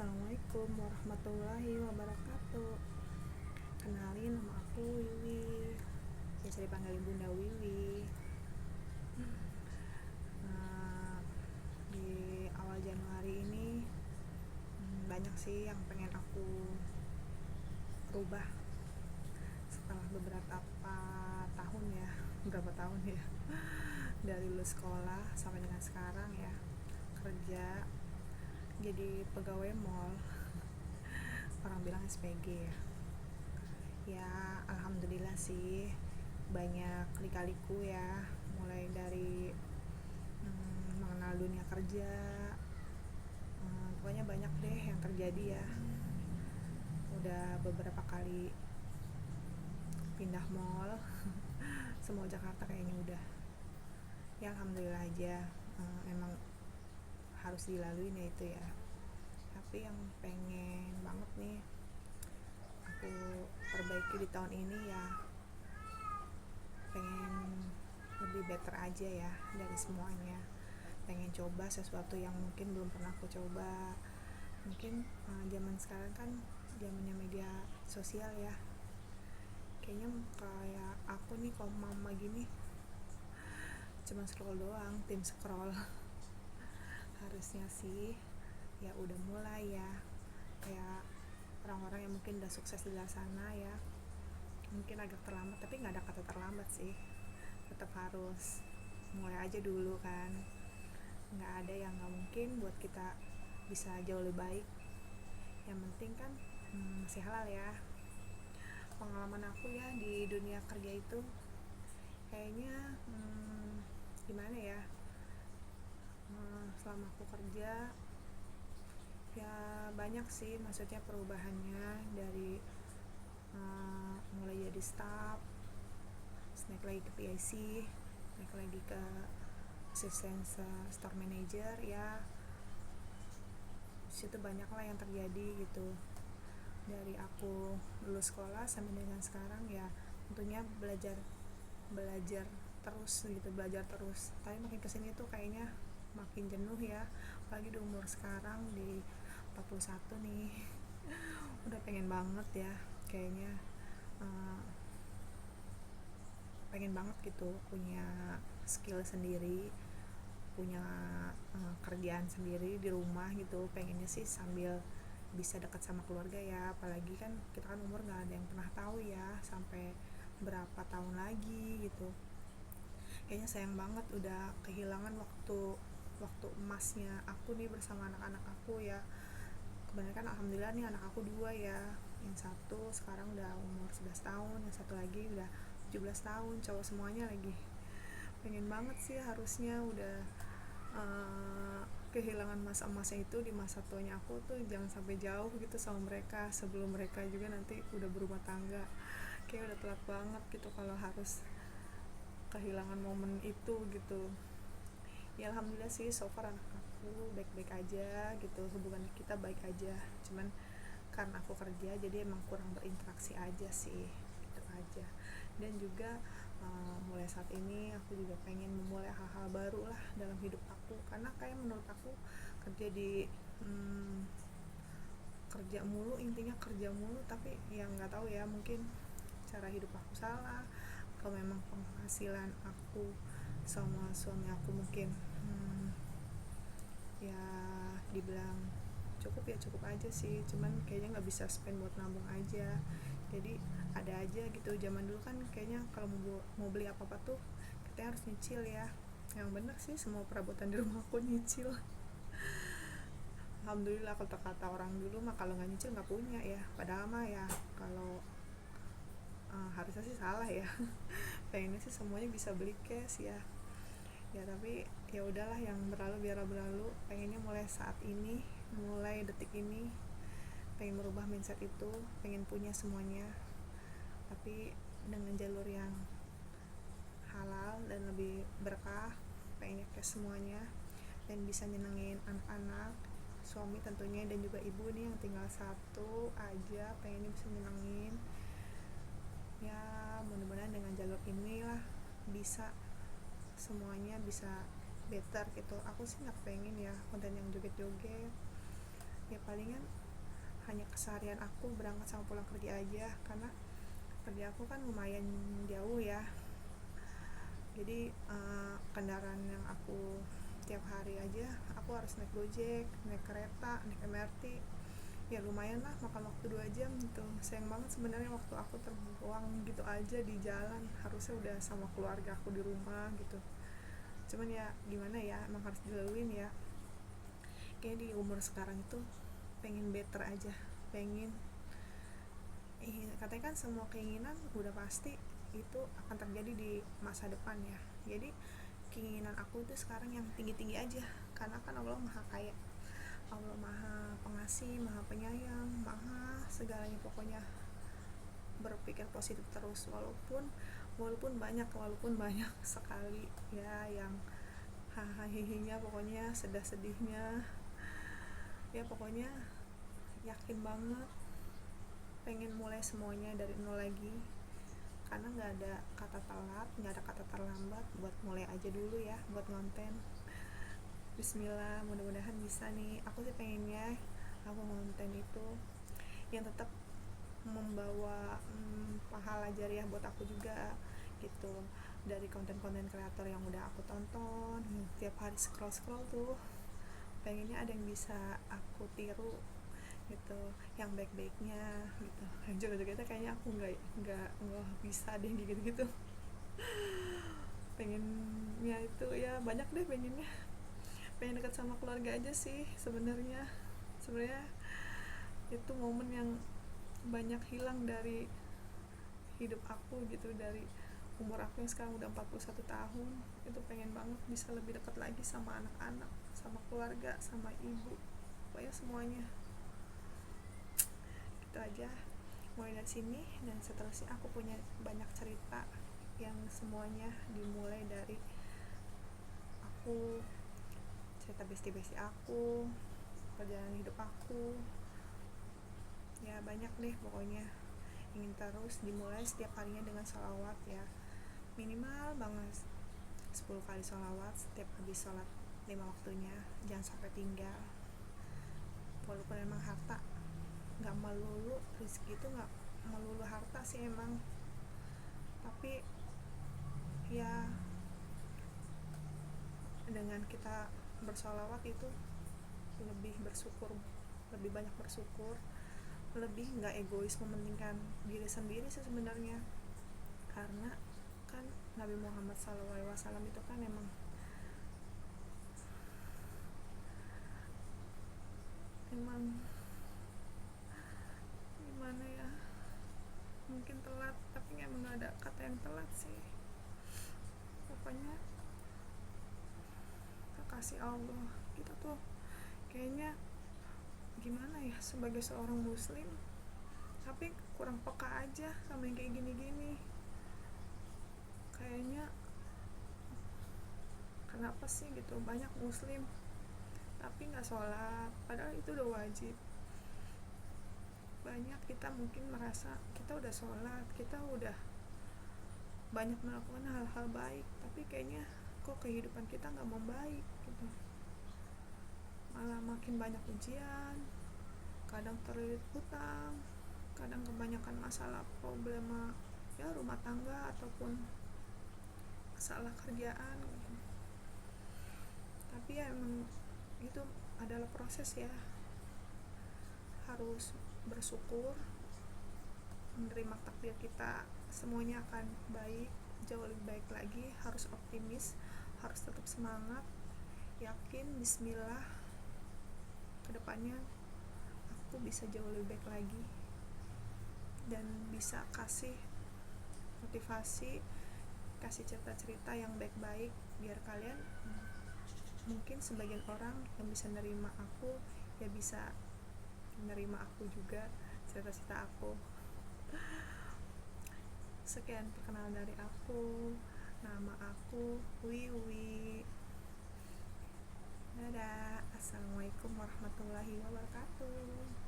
Assalamualaikum warahmatullahi wabarakatuh. Kenalin, nama aku Wiwi, biasa dipanggil Bunda Wiwi. Nah, di awal Januari ini banyak sih yang pengen aku rubah setelah berapa tahun ya dari lulus sekolah sampai dengan sekarang ya, kerja jadi pegawai mall, orang bilang SPG ya. Ya alhamdulillah sih, banyak lika-liku ya, mulai dari mengenal dunia kerja, pokoknya banyak deh yang terjadi ya. Udah beberapa kali pindah mall semua Jakarta kayaknya udah. Ya alhamdulillah aja, emang harus dilaluin ya itu ya. Tapi yang pengen banget nih aku perbaiki di tahun ini ya, pengen lebih better aja ya dari semuanya. Pengen coba sesuatu yang mungkin belum pernah aku coba. Mungkin zaman sekarang kan zamannya media sosial ya, kayaknya kayak aku nih kalau mama gini cuma scroll doang, tim scroll. Harusnya sih ya udah mulai ya, kayak orang-orang yang mungkin udah sukses di luar sana ya. Mungkin agak terlambat, tapi nggak ada kata terlambat sih, tetap harus mulai aja dulu kan. Nggak ada yang nggak mungkin buat kita bisa jauh lebih baik. Yang penting kan masih halal ya. Pengalaman aku ya di dunia kerja itu kayaknya gimana ya, selama aku kerja ya banyak sih maksudnya perubahannya, dari mulai jadi staff, naik lagi ke PIC, naik lagi ke assistant store manager ya. Situ banyak lah yang terjadi gitu, dari aku lulus sekolah sampai dengan sekarang ya. Tentunya belajar terus gitu, tapi makin kesini tuh kayaknya makin jenuh ya, apalagi di umur sekarang di 41 nih. Udah pengen banget ya kayaknya, pengen banget gitu punya skill sendiri, punya kerjaan sendiri di rumah gitu. Pengennya sih sambil bisa dekat sama keluarga ya, apalagi kan kita kan umur nggak ada yang pernah tahu ya sampai berapa tahun lagi gitu. Kayaknya sayang banget udah kehilangan waktu emasnya aku nih bersama anak-anak aku ya. Kebanyakan alhamdulillah nih anak aku 2 ya, yang satu sekarang udah umur 11 tahun, yang satu lagi udah 17 tahun, cowok semuanya lagi. Pengen banget sih harusnya udah kehilangan masa emasnya itu di masa tuanya aku tuh, jangan sampai jauh gitu sama mereka, sebelum mereka juga nanti udah berumah tangga. Kayak udah telat banget gitu kalau harus kehilangan momen itu gitu. Ya alhamdulillah sih so far anak aku baik-baik aja gitu, hubungan kita baik aja, cuman karena aku kerja jadi emang kurang berinteraksi aja sih, gitu aja. Dan juga mulai saat ini aku juga pengen memulai hal-hal baru lah dalam hidup aku, karena kayak menurut aku kerja di intinya kerja mulu, tapi ya nggak tahu ya, mungkin cara hidup aku salah. Kalau memang penghasilan aku sama suami aku mungkin ya dibilang cukup ya cukup aja sih, cuman kayaknya nggak bisa spend buat nabung aja. Jadi ada aja gitu, zaman dulu kan kayaknya kalau mau beli apa-apa tuh kita harus nyicil ya. Yang bener sih semua perabotan di rumah aku nyicil. Alhamdulillah, kalau kata orang dulu mah kalau nggak nyicil nggak punya ya, padahal mah ya kalau harusnya sih salah ya. Pengennya sih semuanya bisa beli cash ya. Ya tapi ya udahlah, yang berlalu biarlah berlalu. Pengennya mulai saat ini, mulai detik ini, pengen merubah mindset itu, pengen punya semuanya, tapi dengan jalur yang halal dan lebih berkah. Pengennya cash semuanya dan bisa nyenengin anak-anak, suami tentunya, dan juga ibu nih yang tinggal satu aja, pengennya bisa nyenengin ya. Mudah-mudahan dengan jalur inilah bisa semuanya bisa better gitu. Aku sih nggak pengen ya konten yang joget-joget, ya palingan hanya keseharian aku berangkat sama pulang kerja aja, karena kerja aku kan lumayan jauh ya. Jadi kendaraan yang aku tiap hari aja aku harus naik Gojek, naik kereta, naik MRT, ya lumayan lah makan waktu 2 jam gitu. Sayang banget sebenarnya waktu aku terbuang gitu aja di jalan, harusnya udah sama keluarga aku di rumah gitu. Cuman ya gimana ya, emang harus dilaluin ya. Kayak di umur sekarang itu pengen better aja, pengen katanya kan semua keinginan udah pasti itu akan terjadi di masa depan ya. Jadi keinginan aku itu sekarang yang tinggi-tinggi aja, karena kan Allah maha kaya, Allah maha pengasih, maha penyayang, maha segalanya pokoknya. Berpikir positif terus, walaupun banyak sekali ya yang hahaha hihinya, pokoknya sedihnya ya. Pokoknya yakin banget pengen mulai semuanya dari nol lagi, karena nggak ada kata telat, nggak ada kata terlambat. Buat mulai aja dulu ya, buat konten. Bismillah, mudah-mudahan bisa nih. Aku sih pengennya aku konten itu yang tetap membawa pahala jariah buat aku juga gitu, dari konten-konten kreator yang udah aku tonton tiap hari scroll tuh. Pengennya ada yang bisa aku tiru gitu, yang baik-baiknya gitu. Joget-jogetnya kayaknya aku nggak bisa deh gitu. Pengennya itu ya banyak deh, pengen dekat sama keluarga aja sih sebenarnya itu momen yang banyak hilang dari hidup aku gitu, dari umur aku yang sekarang udah 41 tahun. Itu pengen banget bisa lebih dekat lagi sama anak-anak, sama keluarga, sama ibu, pokoknya semuanya. Itu aja, mulai dari sini dan seterusnya aku punya banyak cerita yang semuanya dimulai dari aku, cerita besti-besti aku, perjalanan hidup aku, ya banyak deh pokoknya. Ingin terus dimulai setiap harinya dengan sholawat ya, minimal banget 10 kali sholawat setiap habis sholat 5 waktunya, jangan sampai tinggal. Walaupun emang harta gak melulu, rezeki itu gak melulu harta sih emang, tapi ya dengan kita bersholawat itu lebih bersyukur, lebih banyak bersyukur, lebih nggak egois mementingkan diri sendiri sih sebenarnya. Karena kan Nabi Muhammad SAW itu kan emang gimana ya, mungkin telat, tapi emang nggak ada kata yang telat sih. Pokoknya kekasih Allah kita tuh kayaknya gimana ya, sebagai seorang muslim tapi kurang peka aja sama yang kayak gini-gini. Kayaknya kenapa sih gitu banyak muslim tapi nggak sholat, padahal itu udah wajib. Banyak kita mungkin merasa kita udah sholat, kita udah banyak melakukan hal-hal baik, tapi kayaknya kok kehidupan kita nggak membaik gitu, malah makin banyak ujian, kadang terlilit hutang, kadang kebanyakan masalah problema ya rumah tangga ataupun masalah kerjaan gitu. Tapi ya emang itu adalah proses ya, harus bersyukur, menerima takdir kita, semuanya akan baik, jauh lebih baik lagi. Harus optimis, harus tetap semangat, yakin, bismillah, kedepannya aku bisa jauh lebih baik lagi dan bisa kasih motivasi, kasih cerita-cerita yang baik-baik biar kalian mungkin sebagian orang yang bisa nerima aku ya bisa menerima aku juga, cerita-cerita aku. Sekian perkenalan dari aku, nama aku Wiwi. Dadah, assalamualaikum warahmatullahi wabarakatuh.